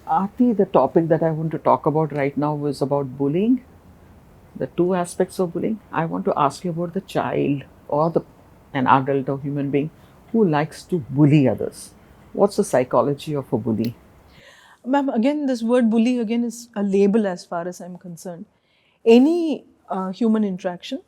Aarti, the topic that I want to talk about right now is about bullying, the two aspects of bullying. I want to ask you about the child or an adult or human being who likes to bully others. What's the psychology of a bully? Ma'am, again, this word bully again is a label as far as I'm concerned. Any human interaction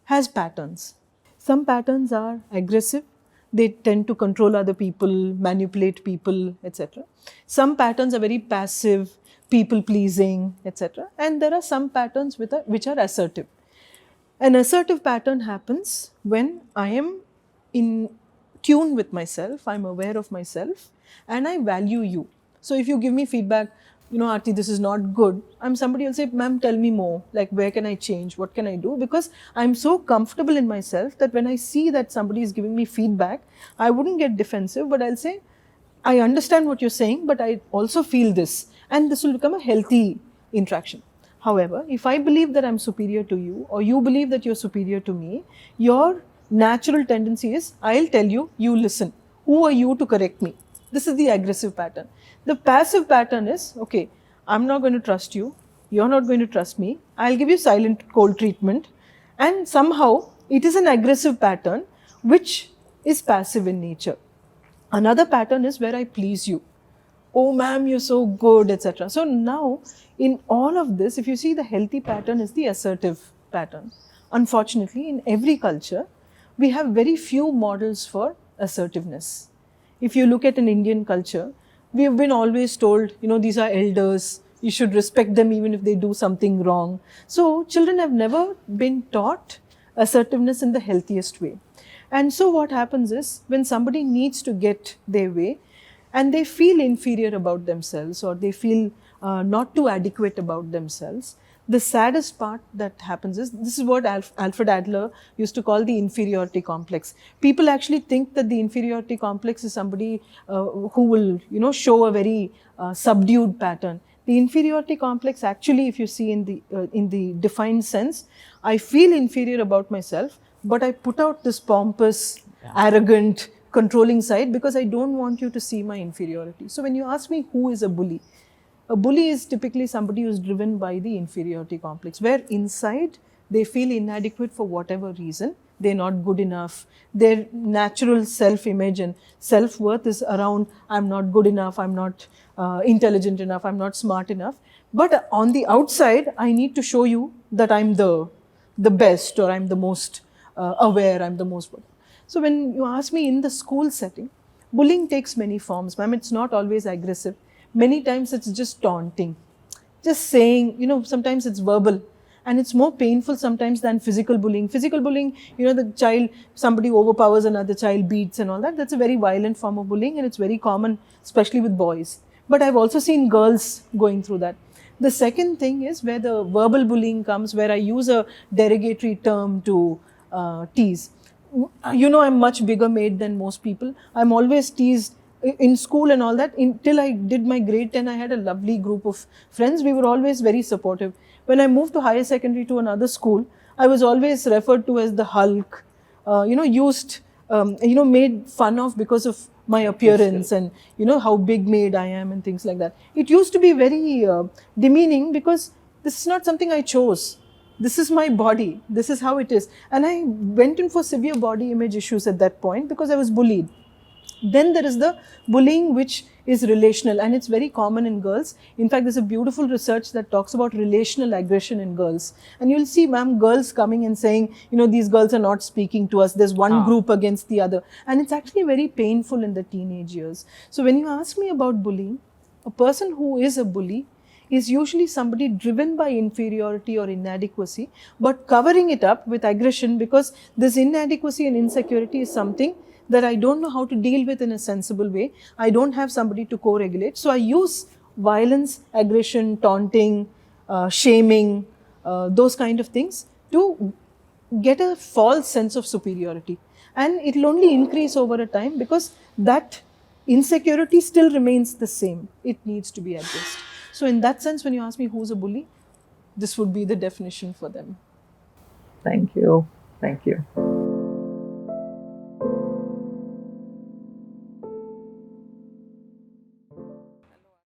has patterns. Some patterns are aggressive, they tend to control other people, manipulate people, etc. Some patterns are very passive, people pleasing, etc. And there are some patterns which are assertive. An assertive pattern happens when I am in tune with myself, I'm aware of myself, and I value you. So if you give me feedback, Aarti, this is not good, I'm somebody will say, ma'am, tell me more. Like, where can I change? What can I do? Because I'm so comfortable in myself that when I see that somebody is giving me feedback, I wouldn't get defensive, but I'll say, I understand what you're saying, but I also feel this. And this will become a healthy interaction. However, if I believe that I'm superior to you, or you believe that you're superior to me, your natural tendency is, I'll tell you, you listen. Who are you to correct me? This is the aggressive pattern. The passive pattern is, okay, I'm not going to trust you. You're not going to trust me. I'll give you silent cold treatment. And somehow, it is an aggressive pattern which is passive in nature. Another pattern is where I please you. Oh, ma'am, you're so good, etc. So now, in all of this, if you see, the healthy pattern is the assertive pattern. Unfortunately, in every culture, we have very few models for assertiveness. If you look at an Indian culture, we have been always told, these are elders, you should respect them even if they do something wrong. So children have never been taught assertiveness in the healthiest way. And so what happens is, when somebody needs to get their way and they feel inferior about themselves, or they feel not too adequate about themselves, the saddest part that happens is, this is what Alfred Adler used to call the inferiority complex. People actually think that the inferiority complex is somebody who will, show a very subdued pattern. The inferiority complex, actually, if you see in the defined sense, I feel inferior about myself, but I put out this pompous, arrogant, controlling side because I don't want you to see my inferiority. So when you ask me who is a bully is typically somebody who's driven by the inferiority complex, where inside they feel inadequate for whatever reason. They're not good enough. Their natural self-image and self-worth is around, I'm not good enough, I'm not intelligent enough, I'm not smart enough. But on the outside, I need to show you that I'm the best, or I'm the most aware, I'm the most. So when you ask me, in the school setting, bullying takes many forms. Ma'am, it's not always aggressive. Many times it's just taunting, just saying, sometimes it's verbal, and it's more painful sometimes than physical bullying. Physical bullying, the child, somebody overpowers another child, beats and all that. That's a very violent form of bullying, and it's very common, especially with boys. But I've also seen girls going through that. The second thing is where the verbal bullying comes, where I use a derogatory term to tease. I'm much bigger made than most people. I'm always teased in school and all that. Until I did my grade 10, I had a lovely group of friends. We were always very supportive. When I moved to higher secondary to another school, I was always referred to as the Hulk, made fun of because of my appearance and, how big made I am and things like that. It used to be very demeaning because this is not something I chose. This is my body. This is how it is. And I went in for severe body image issues at that point because I was bullied. Then there is the bullying which is relational, and it's very common in girls. In fact, there's a beautiful research that talks about relational aggression in girls. And you'll see, ma'am, girls coming and saying, these girls are not speaking to us. There's one group against the other. And it's actually very painful in the teenage years. So when you ask me about bullying, a person who is a bully is usually somebody driven by inferiority or inadequacy, but covering it up with aggression, because this inadequacy and insecurity is something that I don't know how to deal with in a sensible way. I don't have somebody to co-regulate. So I use violence, aggression, taunting, shaming, those kind of things to get a false sense of superiority. And it will only increase over a time because that insecurity still remains the same. It needs to be addressed. So in that sense, when you ask me who's a bully, this would be the definition for them. Thank you. Thank you.